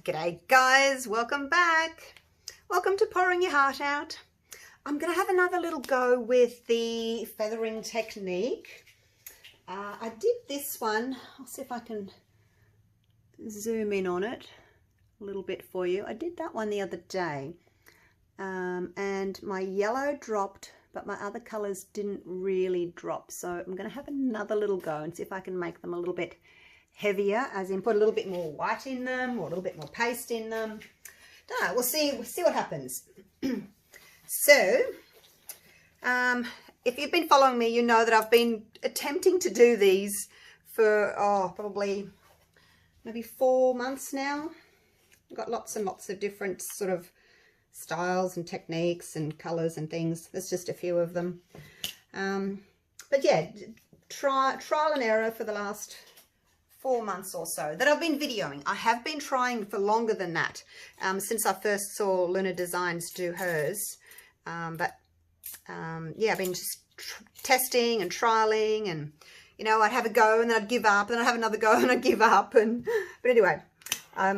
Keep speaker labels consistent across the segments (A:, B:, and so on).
A: G'day guys, welcome back. Welcome to Pouring Your Heart Out. I'm going to have another little go with the feathering technique. I did this one. I'll see if I can zoom in on it a little bit for you. I did that one the other day and my yellow dropped, but my other colours didn't really drop. So I'm going to have another little go and see if I can make them a little bit heavier, as in put a little bit more white in them or a little bit more paste in them. Don't know, we'll see what happens. So if you've been following me, you know that I've been attempting to do these for probably maybe 4 months now. I've got lots and lots of different sort of styles and techniques and colors and things. There's just a few of them, but yeah, trial and error for the last 4 months or so that I've been videoing. I have been trying for longer than that, since I first saw Luna Designs do hers. Yeah, I've been just testing and trialing, and you know, I'd have a go and then I'd give up, and then I'd have another go and I'd give up. But anyway, I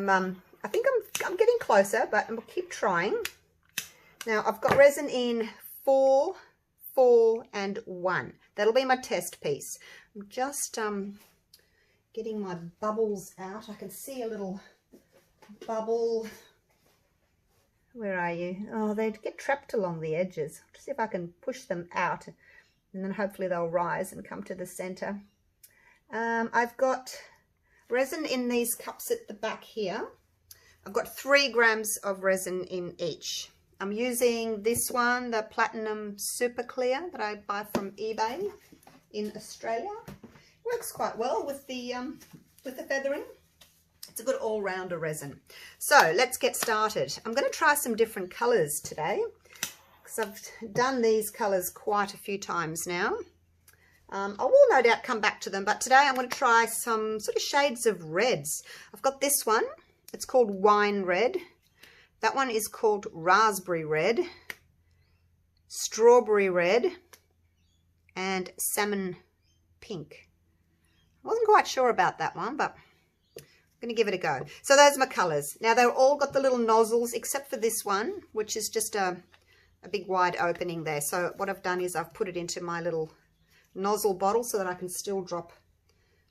A: think I'm getting closer, but I'll keep trying. Now I've got resin in 4, 4 and 1. That'll be my test piece. I'm just getting my bubbles out. I can see a little bubble. Where are you? Oh, they get trapped along the edges. I'll see if I can push them out, and then hopefully they'll rise and come to the center. I've got resin in these cups at the back here. I've got 3 grams of resin in each. I'm using this one, the Platinum Super Clear, that I buy from eBay in Australia. Works quite well with the feathering. It's a good all-rounder resin. So let's get started. I'm going to try some different colors today, because I've done these colors quite a few times now. I will no doubt come back to them, but today I'm going to try some sort of shades of reds. I've got this one. It's called Wine Red. That one is called Raspberry Red, Strawberry Red, and Salmon Pink. I wasn't quite sure about that one, but I'm going to give it a go. So those are my colours. Now they've all got the little nozzles, except for this one, which is just a big wide opening there. So what I've done is I've put it into my little nozzle bottle so that I can still drop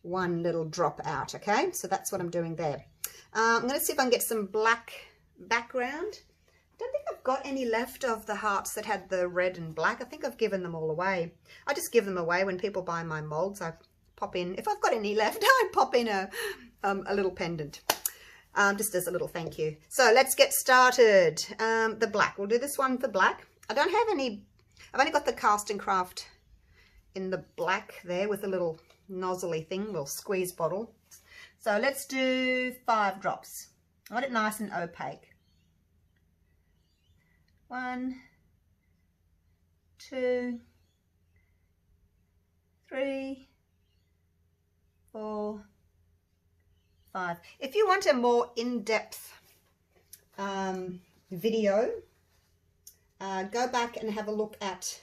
A: one little drop out. Okay, so that's what I'm doing there. I'm going to see if I can get some black background. I don't think I've got any left of the hearts that had the red and black. I think I've given them all away. I just give them away when people buy my molds. I pop in, if I've got any left, I pop in a little pendant, just as a little thank you. So let's get started. The black, we'll do this one for black. I don't have any, I've only got the Cast and Craft in the black there with a little nozzly thing, little squeeze bottle. So let's do 5 drops. I want it nice and opaque. 1, 2, 3, 4, 5. If you want a more in-depth video, go back and have a look at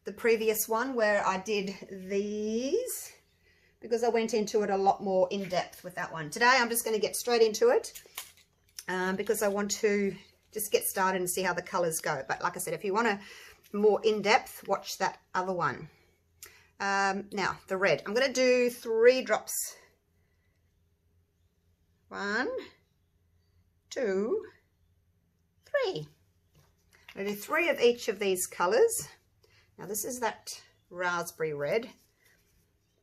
A: the previous one where I did these, because I went into it a lot more in depth with that one. Today I'm just going to get straight into it, because I want to just get started and see how the colors go. But like I said, if you want a more in depth, watch that other one. Now the red, I'm going to do 3 drops. 1, 2, 3. I'm going to do 3 of each of these colors. Now this is that raspberry red.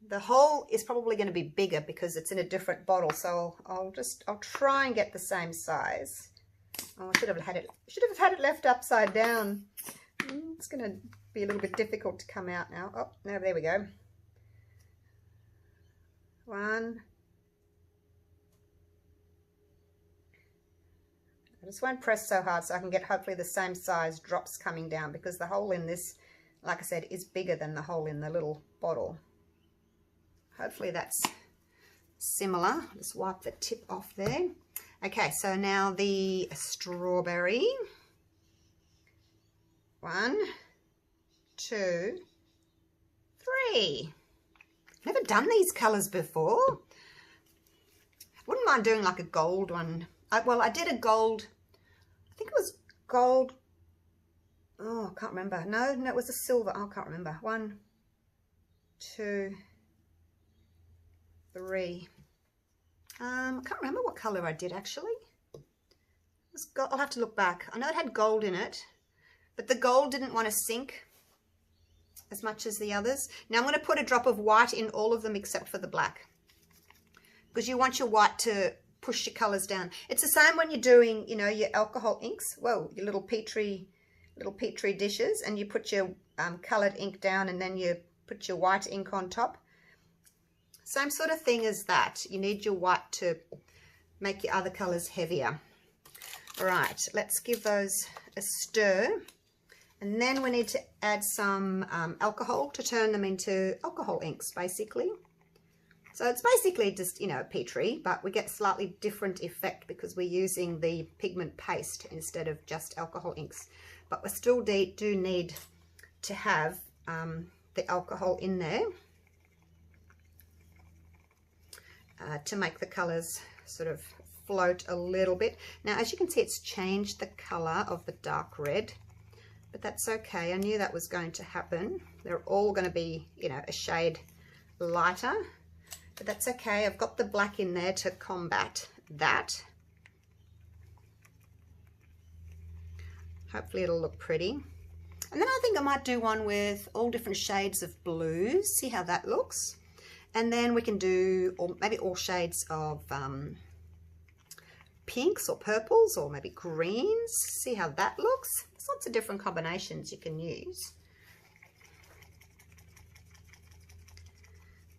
A: The hole is probably going to be bigger because it's in a different bottle, so I'll try and get the same size. Oh, I should have had it left upside down. It's going to be a little bit difficult to come out now. Oh, no, there we go. 1. I just won't press so hard so I can get hopefully the same size drops coming down, because the hole in this, like I said, is bigger than the hole in the little bottle. Hopefully that's similar. Just wipe the tip off there. Okay, so now the strawberry. 1, 2, 3. Never done these colors before. Wouldn't mind doing like a gold one I did a gold, I think it was gold, oh, I can't remember. No, it was a silver. Oh, I can't remember. 1, 2, 3. I can't remember what color I did actually. I'll have to look back. I know it had gold in it, but the gold didn't want to sink as much as the others. Now I'm going to put a drop of white in all of them except for the black, because you want your white to push your colors down. It's the same when you're doing, you know, your alcohol inks. Whoa, your little petri dishes, and you put your colored ink down and then you put your white ink on top. Same sort of thing as that. You need your white to make your other colors heavier. All right, let's give those a stir. And then we need to add some alcohol to turn them into alcohol inks, basically. So it's basically just, you know, Petri, but we get slightly different effect because we're using the pigment paste instead of just alcohol inks. But we still do need to have the alcohol in there to make the colors sort of float a little bit. Now, as you can see, it's changed the color of the dark red, but that's okay. I knew that was going to happen. They're all going to be, you know, a shade lighter, but that's okay. I've got the black in there to combat that. Hopefully it'll look pretty. And then I think I might do one with all different shades of blues, see how that looks. And then we can do maybe all shades of pinks or purples or maybe greens, see how that looks. There's lots of different combinations you can use.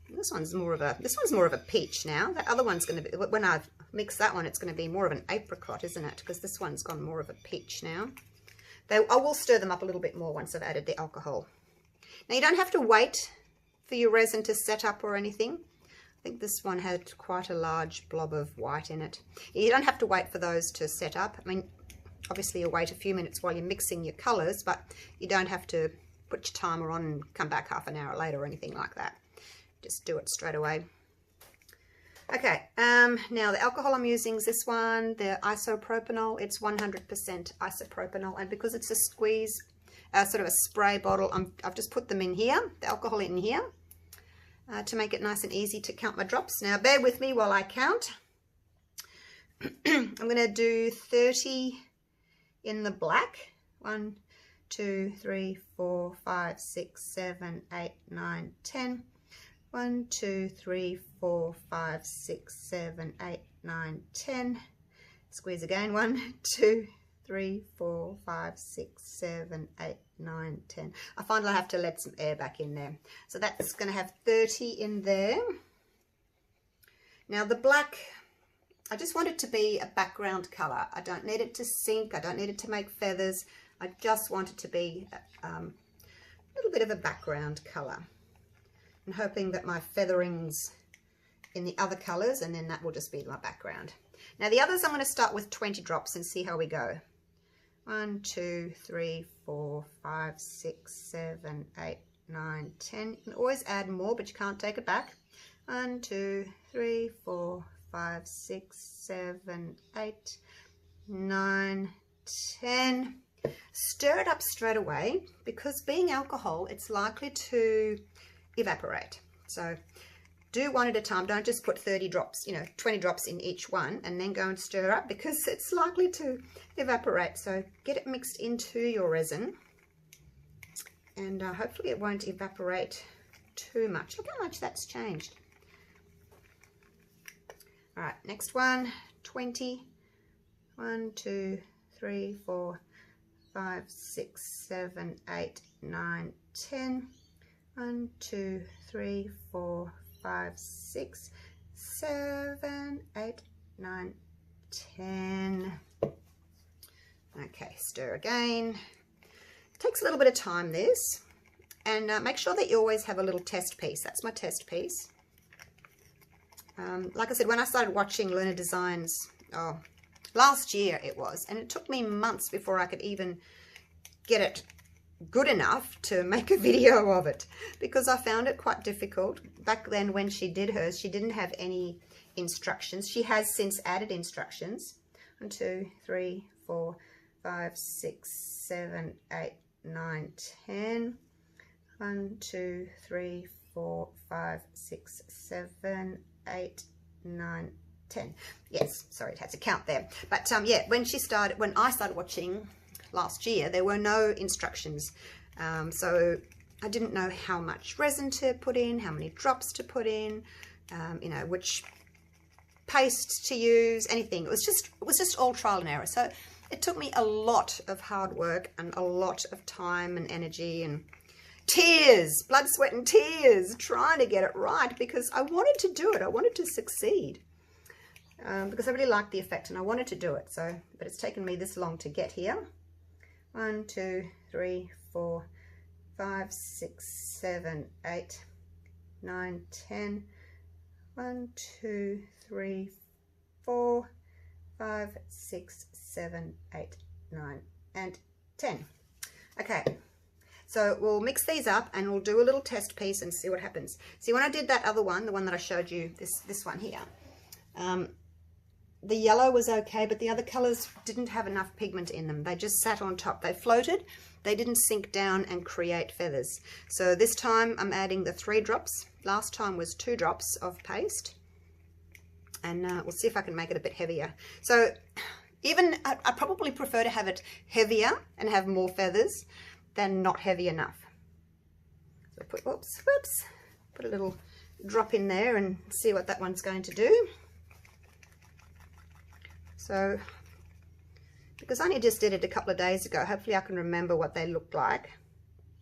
A: And this one's more of a peach now. That other one's going to be, when I mix that one, it's going to be more of an apricot, isn't it? Because this one's gone more of a peach now. I will stir them up a little bit more once I've added the alcohol. Now you don't have to wait for your resin to set up or anything. I think this one had quite a large blob of white in it. You don't have to wait for those to set up. I mean, obviously you'll wait a few minutes while you're mixing your colours, but you don't have to put your timer on and come back half an hour later or anything like that. Just do it straight away. Okay, now the alcohol I'm using is this one, the isopropanol. It's 100% isopropanol, and because it's a squeeze, sort of a spray bottle, I've just put them in here, the alcohol in here, to make it nice and easy to count my drops. Now bear with me while I count. I'm going to do 30 in the black. 1, 2, 3, 4, 5, 6, 7, 8, 9, 10. 1, 2, 3, 4, 5, 6, 7, 8, 9, 10. Squeeze again. 1, 2, 3, 4, 5, 6, 7, 8, 9, 10. I find I have to let some air back in there. So that's going to have 30 in there. Now the black, I just want it to be a background colour. I don't need it to sink. I don't need it to make feathers. I just want it to be a little bit of a background colour. I'm hoping that my feathering's in the other colours, and then that will just be my background. Now the others I'm going to start with 20 drops and see how we go. 1, 2, 3, 4, 5, 6, 7, 8, 9, 10. You can always add more, but you can't take it back. 1, 2, 3, 4, 5, 6, 7, 8, 9, 10. Stir it up straight away, because being alcohol, it's likely to evaporate. So do one at a time. Don't just put 30 drops, 20 drops in each one and then go and stir up, because it's likely to evaporate. So get it mixed into your resin, and hopefully it won't evaporate too much. Look how much that's changed. All right, next one, 20. 1, 2, 3, 4, 5, 6, 7, 8, 9, 10. 1, 2, 3, 4, 5, 6, 7, 8, 9, 10. Okay, stir again. It takes a little bit of time, this. And make sure that you always have a little test piece. That's my test piece. Like I said, when I started watching Learner Designs, last year it was, and it took me months before I could even get it good enough to make a video of it, because I found it quite difficult. Back then when she did hers, she didn't have any instructions. She has since added instructions. 1, 2, 3, 4, 5, 6, 7, 8, 9, 10. 1, 2, 3, 4, 5, 6, 7, 8, 9, 10. Yes, sorry, it had to count there. But yeah, when I started watching last year, there were no instructions. So I didn't know how much resin to put in, how many drops to put in, you know, which paste to use, anything. It was just all trial and error. So it took me a lot of hard work and a lot of time and energy and tears, blood, sweat and tears, trying to get it right, because I wanted to do it. I wanted to succeed, because I really liked the effect and I wanted to do it. So, but it's taken me this long to get here. 1, 2, 3, 4, 5, 6, 7, 8, 9, 10. 1, 2, 3, 4, 5, 6, 7, 8, 9, and 10. Okay. So we'll mix these up and we'll do a little test piece and see what happens. See, when I did that other one, the one that I showed you, this one here, the yellow was okay, but the other colors didn't have enough pigment in them. They just sat on top. They floated. They didn't sink down and create feathers. So this time I'm adding the 3 drops. Last time was 2 drops of paste. And we'll see if I can make it a bit heavier. So even I probably prefer to have it heavier and have more feathers than not heavy enough. So put, whoops, put a little drop in there and see what that one's going to do. So, because I only just did it a couple of days ago, hopefully I can remember what they looked like,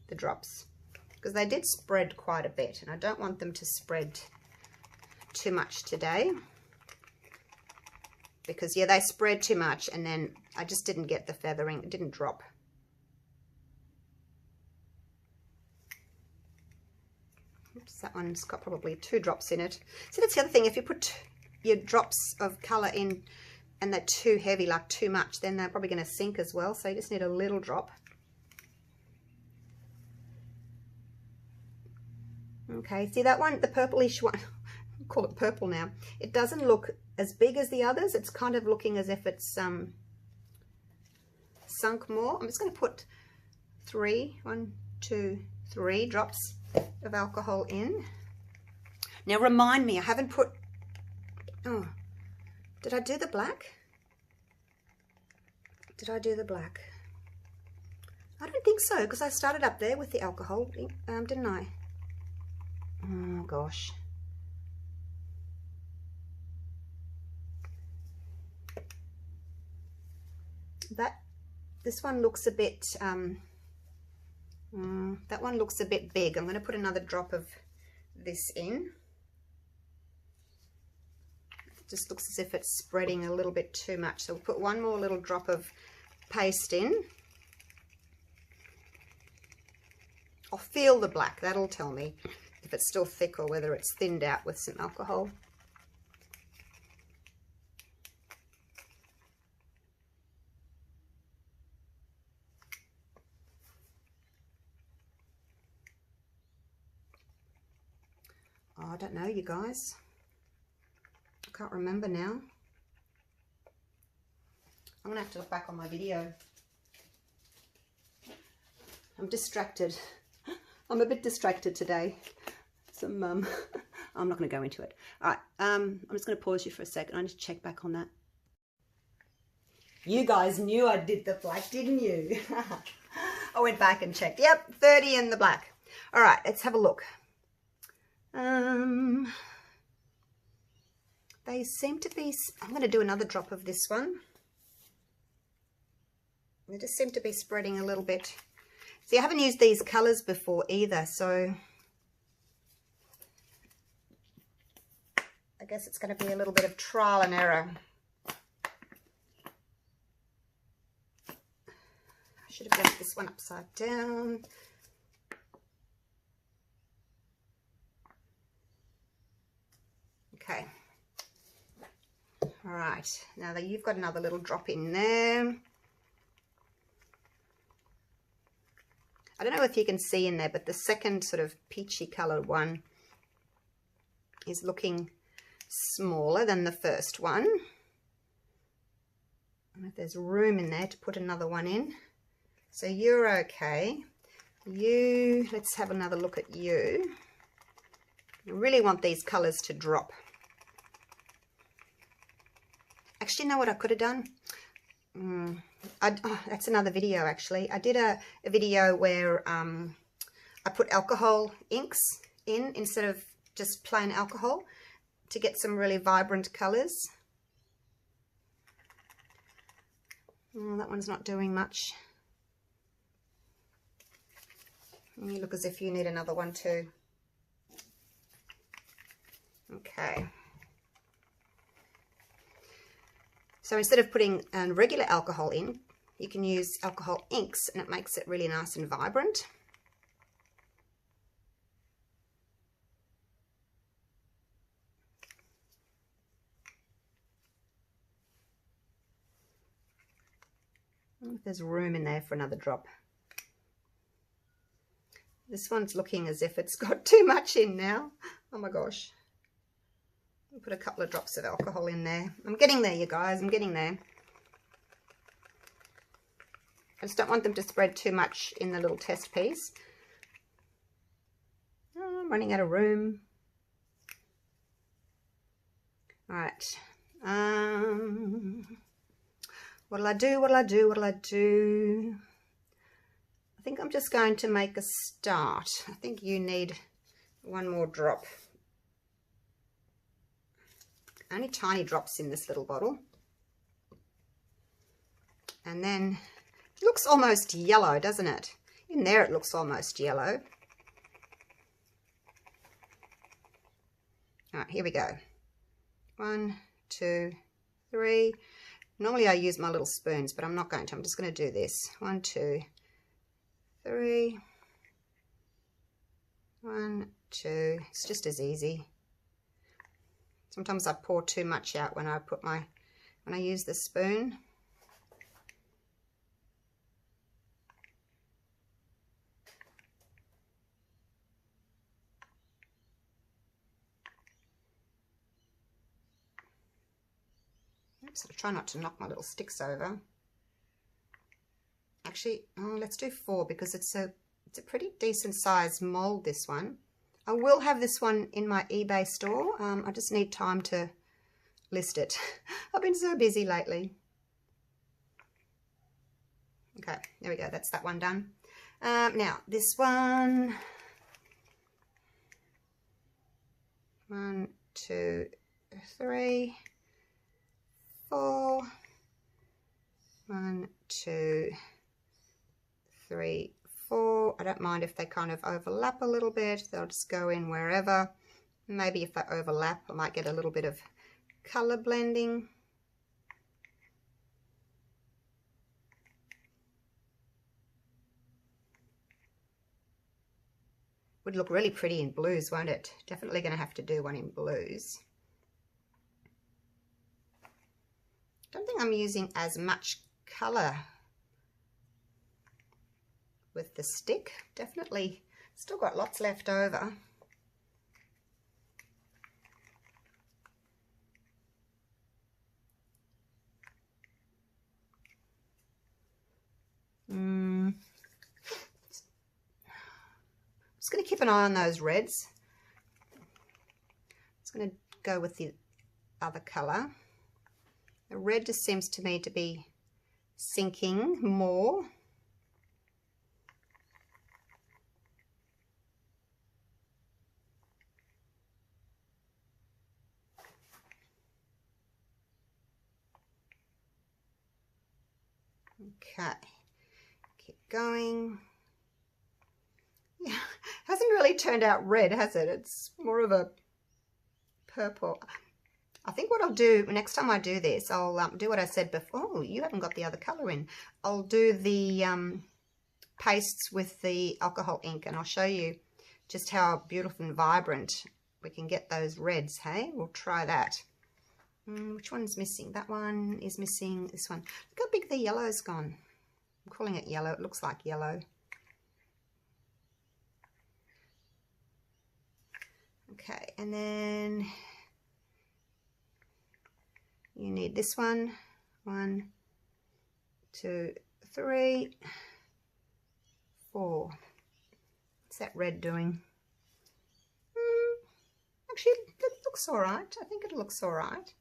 A: the drops, because they did spread quite a bit, and I don't want them to spread too much today, because yeah, they spread too much and then I just didn't get the feathering. It didn't drop. Oops, that one's got probably 2 drops in it. So that's the other thing, if you put your drops of colour in and they're too heavy, like too much, then they're probably going to sink as well. So you just need a little drop. Okay, see that one, the purplish one, I'll call it purple now. It doesn't look as big as the others. It's kind of looking as if it's sunk more. I'm just going to put 1, 2, 3 drops of alcohol in. Now remind me, I haven't put, oh, did I do the black? Did I do the black? I don't think so, because I started up there with the alcohol, didn't I? Oh gosh. This one looks a bit, that one looks a bit big. I'm going to put another drop of this in. It just looks as if it's spreading a little bit too much. So we'll put one more little drop of paste in. I'll feel the black. That'll tell me if it's still thick or whether it's thinned out with some alcohol. Oh, I don't know, you guys. I can't remember now. I'm going to have to look back on my video. I'm distracted. I'm a bit distracted today. I'm not going to go into it. All right, I'm just going to pause you for a second. I need to check back on that. You guys knew I did the black, didn't you? I went back and checked. Yep, 30 in the black. All right, let's have a look. They seem to be, I'm going to do another drop of this one. They just seem to be spreading a little bit. See, I haven't used these colours before either, so I guess it's going to be a little bit of trial and error. I should have left this one upside down. Okay. All right. Now that you've got another little drop in there. I don't know if you can see in there, but the second sort of peachy colored one is looking smaller than the first one. don't know if there's room in there to put another one in. So you're okay. You, let's have another look at you. You really want these colours to drop. Actually, you know what I could have done? That's another video actually. I did a video where I put alcohol inks in instead of just plain alcohol to get some really vibrant colours. Oh, that one's not doing much. You look as if you need another one too. Okay. So instead of putting regular alcohol in, you can use alcohol inks and it makes it really nice and vibrant. There's room in there for another drop. This one's looking as if it's got too much in now. Oh my gosh. I'll put a couple of drops of alcohol in there. I'm getting there, you guys. I'm getting there. I just don't want them to spread too much in the little test piece. Oh, I'm running out of room. All right. What'll I do? What'll I do? What'll I do? I think I'm just going to make a start. I think you need one more drop. Only tiny drops in this little bottle. And then it looks almost yellow, doesn't it? In there it looks almost yellow. All right, here we go. 1, 2, 3. Normally I use my little spoons, but I'm not going to. I'm just going to do this. 1, 2, 3. 1, 2. It's just as easy. Sometimes I pour too much out when I use the spoon. Oops, I'll try not to knock my little sticks over. Actually, let's do 4 because it's a pretty decent size mold, this one. I will have this one in my eBay store. I just need time to list it. I've been so busy lately. Okay, there we go. That's that one done. Now, this one. 1, 2, 3, 4. 1, 2, 3, 4. I don't mind if they kind of overlap a little bit. They'll just go in wherever. Maybe if they overlap, I might get a little bit of color blending. Would look really pretty in blues, won't it? Definitely going to have to do one in blues. Don't think I'm using as much color with the stick. Definitely still got lots left over. Just going to keep an eye on those reds. Just going to go with the other color. The red just seems to me to be sinking more. Okay, keep going. Yeah, hasn't really turned out red, has it? It's more of a purple. I think what I'll do next time I do this, I'll do what I said before. Oh, you haven't got the other color in. I'll do the pastes with the alcohol ink, and I'll show you just how beautiful and vibrant we can get those reds. Hey, we'll try that. Which one's missing? That one is missing. This one. Look how big the yellow's gone. I'm calling it yellow. It looks like yellow. Okay, and then you need this one. 1, 2, 3, 4. What's that red doing? Actually, it looks all right. I think it looks all right.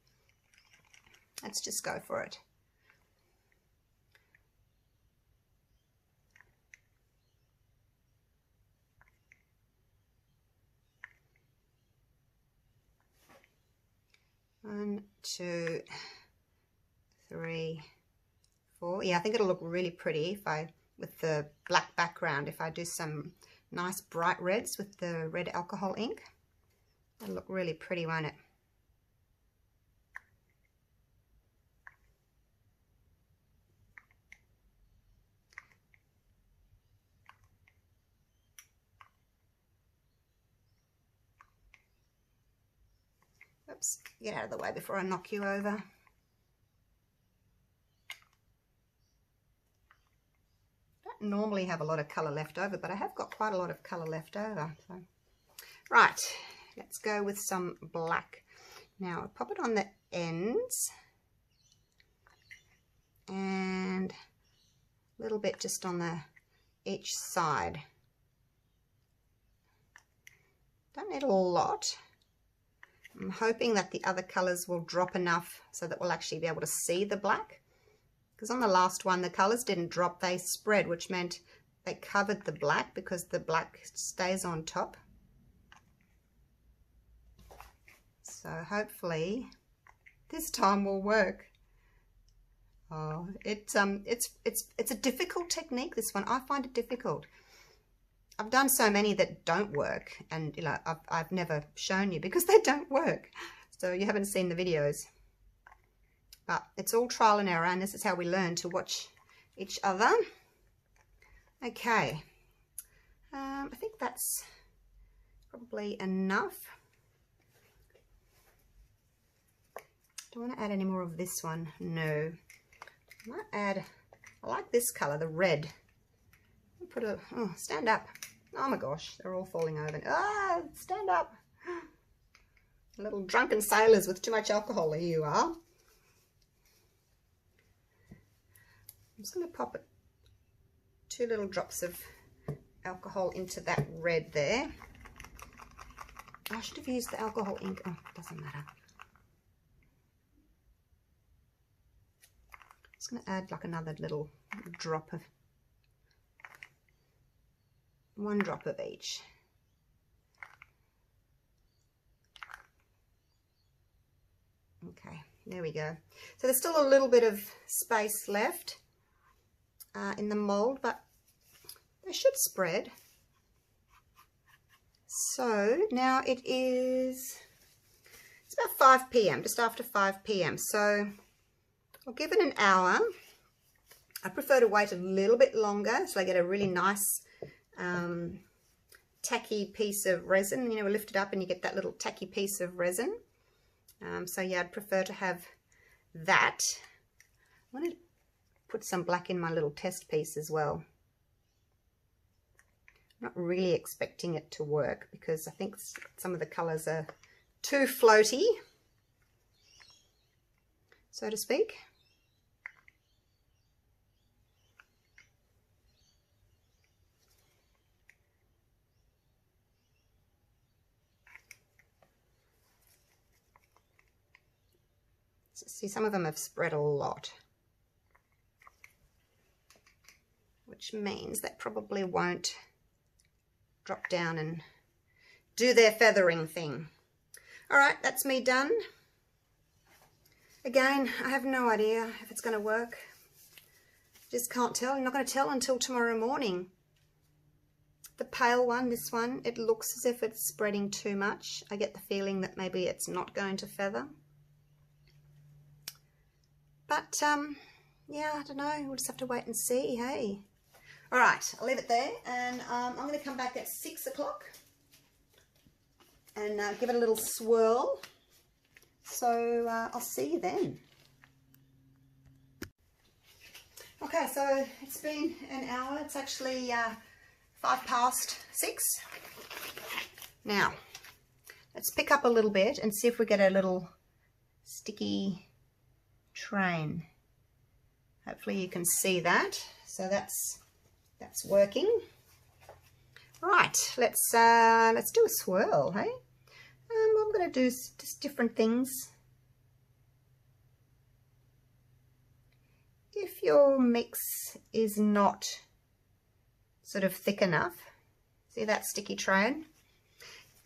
A: Let's just go for it. One, 2, 3, 4. Yeah, I think it'll look really pretty if I, with the black background, if I do some nice bright reds with the red alcohol ink. It'll look really pretty, won't it? Oops, get out of the way before I knock you over. Don't normally have a lot of colour left over, but I have got quite a lot of colour left over. So. Right, let's go with some black. Now I'll pop it on the ends and a little bit just on the each side. Don't need a lot. I'm hoping that the other colours will drop enough so that we'll actually be able to see the black. Because on the last one, the colours didn't drop, they spread, which meant they covered the black because the black stays on top. So hopefully this time will work. Oh, it's a difficult technique, this one. I find it difficult. I've done so many that don't work, and you know, I've never shown you because they don't work. So you haven't seen the videos. But it's all trial and error, and this is how we learn to watch each other. Okay. I think that's probably enough. Do I want to add any more of this one? No. I might add, I like this colour, the red. I'll put a, oh, stand up. Oh my gosh, they're all falling over. Ah, stand up. Little drunken sailors with too much alcohol, here you are. I'm just going to pop it 2 little drops of alcohol into that red there. I should have used the alcohol ink. Oh, doesn't matter. I'm just going to add like another little drop of, 1 drop of each. Okay, there we go. So there's still a little bit of space left in the mold, but they should spread. So now it's about 5 p.m, just after 5 p.m. So I'll give it an hour. I prefer to wait a little bit longer so I get a really nice tacky piece of resin. You know, lift it up and you get that little tacky piece of resin. So yeah, I'd prefer to have that. I want to put some black in my little test piece as well. I'm not really expecting it to work because I think some of the colours are too floaty, so to speak. See, some of them have spread a lot, which means they probably won't drop down and do their feathering thing. All right, that's me done. Again, I have no idea if it's going to work. Just can't tell. I'm not going to tell until tomorrow morning. The pale one, this one, it looks as if it's spreading too much. I get the feeling that maybe it's not going to feather. But, yeah, I don't know. We'll just have to wait and see, hey. All right, I'll leave it there. And I'm going to come back at 6 o'clock and give it a little swirl. So I'll see you then. Okay, so it's been an hour. It's actually 5 past 6. Now, let's pick up a little bit and see if we get a little sticky train. Hopefully you can see that. So that's working. Right, let's do a swirl, hey? I'm going to do just different things. If your mix is not sort of thick enough, see that sticky train?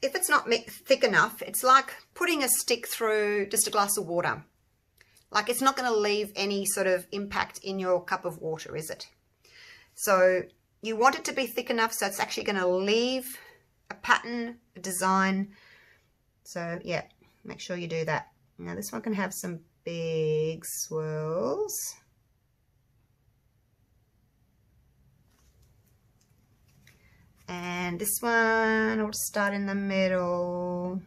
A: If it's not thick enough, it's like putting a stick through just a glass of water. Like, it's not going to leave any sort of impact in your cup of water, is it? So you want it to be thick enough so it's actually going to leave a pattern, a design. So yeah, make sure you do that. Now this one can have some big swirls. And this one, I'll start in the middle.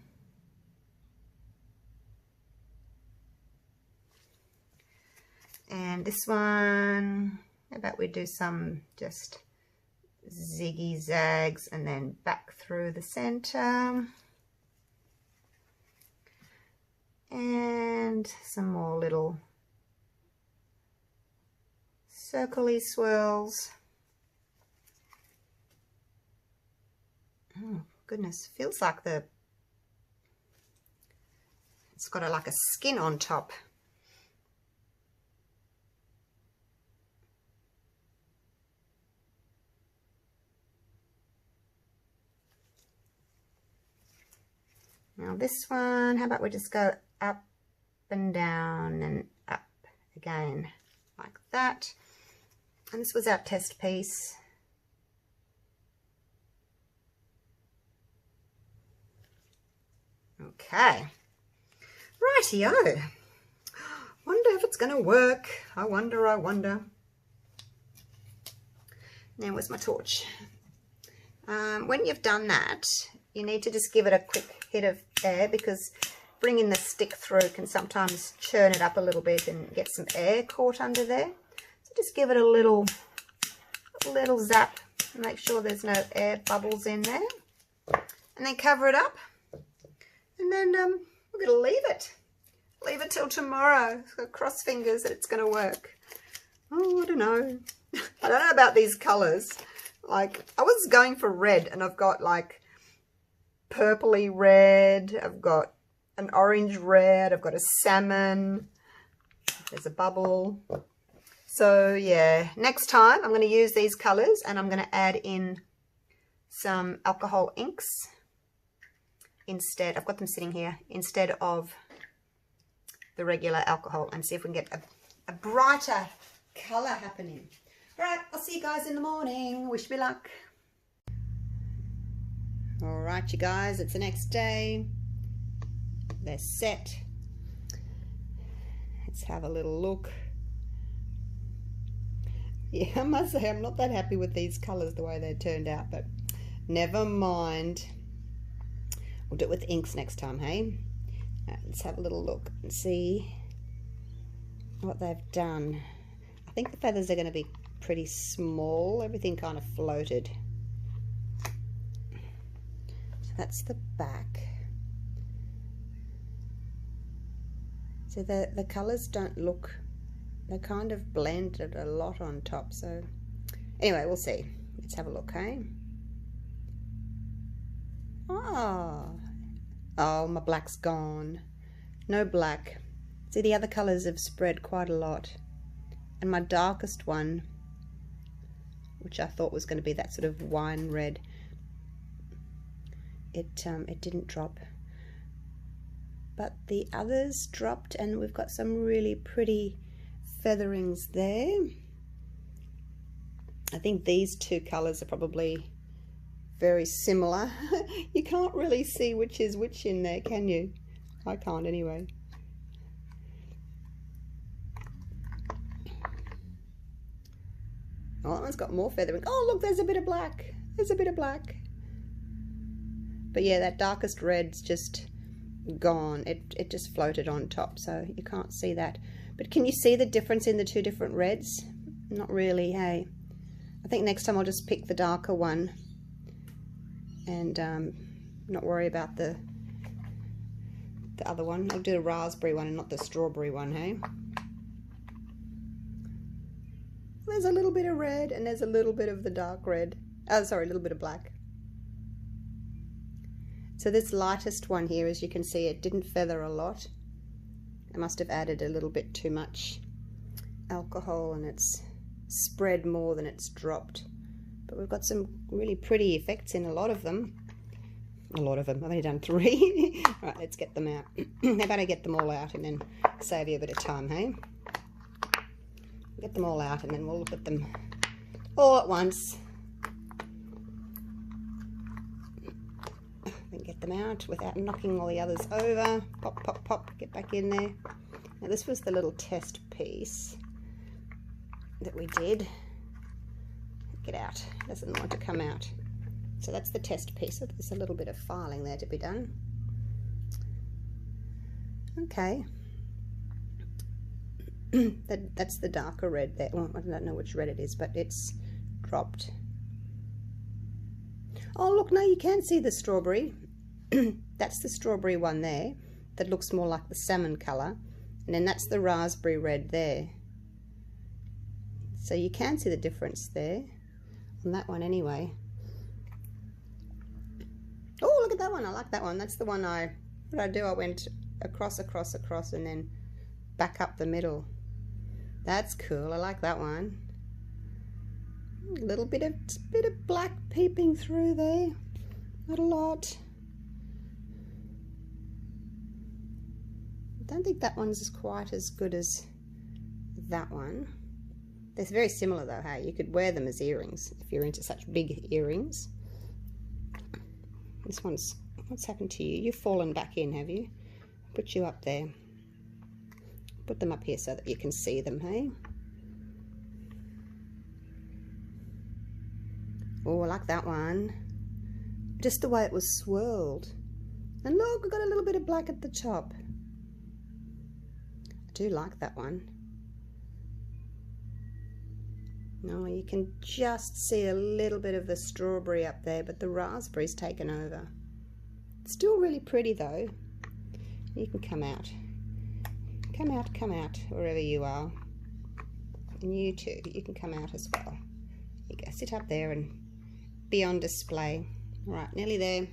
A: And this one, how about we do some just ziggy zags and then back through the center. And some more little circle-y swirls. Oh goodness, feels like it's got like a skin on top. Now this one, how about we just go up and down and up again like that. And this was our test piece. Okay, rightio. Wonder if it's going to work. I wonder. Now where's my torch? When you've done that, you need to just give it a quick hit of air, because bringing the stick through can sometimes churn it up a little bit and get some air caught under there. So just give it a little zap and make sure there's no air bubbles in there. And then cover it up. And then we're going to leave it. Leave it till tomorrow. Cross fingers that it's going to work. Oh, I don't know. I don't know about these colours. Like, I was going for red, and I've got like purpley red. I've got an orange red. I've got a salmon. There's a bubble. So yeah, next time I'm going to use these colours, and I'm going to add in some alcohol inks. Instead, I've got them sitting here, instead of the regular alcohol, and see if we can get a brighter colour happening. All right, I'll see you guys in the morning. Wish me luck. All right, you guys, it's the next day. They're set. Let's have a little look. Yeah, I must say I'm not that happy with these colours the way they turned out, but never mind. We'll do it with inks next time, hey? Right, let's have a little look and see what they've done. I think the feathers are going to be pretty small. Everything kind of floated. So that's the back. So the colours don't look, they kind of blended a lot on top. So anyway, we'll see. Let's have a look, hey? Oh, my black's gone. No black. See, the other colours have spread quite a lot. And my darkest one, which I thought was going to be that sort of wine red, it didn't drop. But the others dropped, and we've got some really pretty featherings there. I think these two colours are probably very similar. You can't really see which is which in there, can you? I can't anyway. Oh, that one's got more feathering. Oh, look, there's a bit of black. There's a bit of black. But yeah, that darkest red's just gone. It just floated on top, so you can't see that. But can you see the difference in the two different reds? Not really, hey? I think next time I'll just pick the darker one and not worry about the other one. I'll do the raspberry one and not the strawberry one, hey? there's a little bit of red, and there's a little bit of the dark red. Oh, sorry, a little bit of black. So this lightest one here, as you can see, it didn't feather a lot. I must have added a little bit too much alcohol, and it's spread more than it's dropped. But we've got some really pretty effects in a lot of them. I've only done 3. Right, let's get them out. How about I get them all out and then save you a bit of time, hey? Get them all out and then we'll look at them all at once. Then get them out without knocking all the others over. Pop, pop, pop, get back in there. Now this was the little test piece that we did. Get out, doesn't want to come out. So that's the test piece. So there's a little bit of filing there to be done. Okay. That's the darker red there. Well, I don't know which red it is, but it's dropped. Oh look, now you can see the strawberry. That's the strawberry one there that looks more like the salmon colour, and then that's the raspberry red there. So you can see the difference there on that one anyway. Oh, look at that one. I like that one. That's the one I went across and then back up the middle. That's cool. I like that one. A little bit of black peeping through there. Not a lot. I don't think that one's quite as good as that one. They're very similar though, hey? You could wear them as earrings if you're into such big earrings. This one's, what's happened to you? You've fallen back in, have you? Put you up there. Put them up here so that you can see them, hey? Oh, I like that one. Just the way it was swirled. And look, I've got a little bit of black at the top. I do like that one. No, you can just see a little bit of the strawberry up there, but the raspberry's taken over. Still really pretty though. You can come out. Come out, wherever you are. And you too, you can come out as well. You go, sit up there and be on display. Right, nearly there.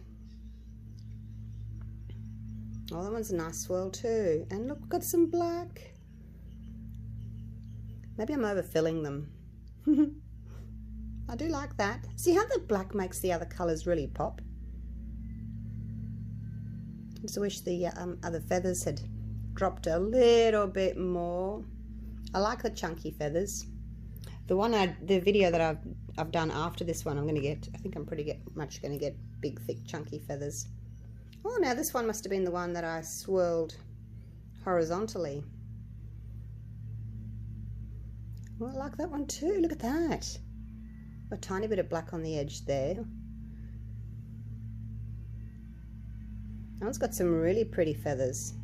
A: Oh, that one's a nice swirl too. And look, we've got some black. Maybe I'm overfilling them. I do like that. See how the black makes the other colours really pop? I just wish the other feathers had dropped a little bit more. I like the chunky feathers. The video that I've done after this one, I think I'm pretty much going to get big, thick, chunky feathers. Oh, now this one must have been the one that I swirled horizontally. Well, I like that one too. Look at that. A tiny bit of black on the edge there. That one's got some really pretty feathers,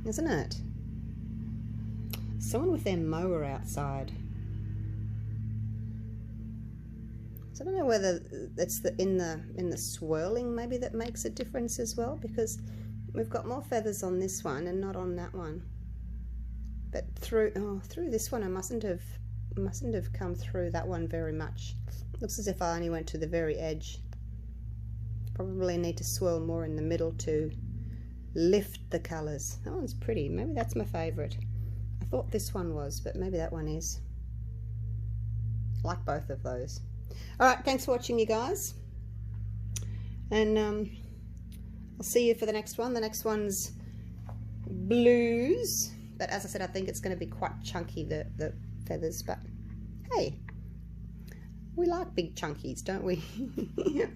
A: isn't it? Someone with their mower outside. So I don't know whether it's in the swirling maybe that makes a difference as well, because we've got more feathers on this one and not on that one. But through this one I mustn't have come through that one very much. Looks as if I only went to the very edge. Probably need to swirl more in the middle to lift the colours. That one's pretty. Maybe that's my favourite. I thought this one was, but maybe that one is. I like both of those. Alright, thanks for watching you guys. And I'll see you for the next one. The next one's blues. But as I said, I think it's going to be quite chunky, the feathers. But hey, we like big chunkies, don't we?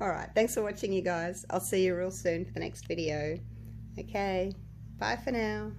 A: Alright, thanks for watching you guys. I'll see you real soon for the next video. Okay, bye for now.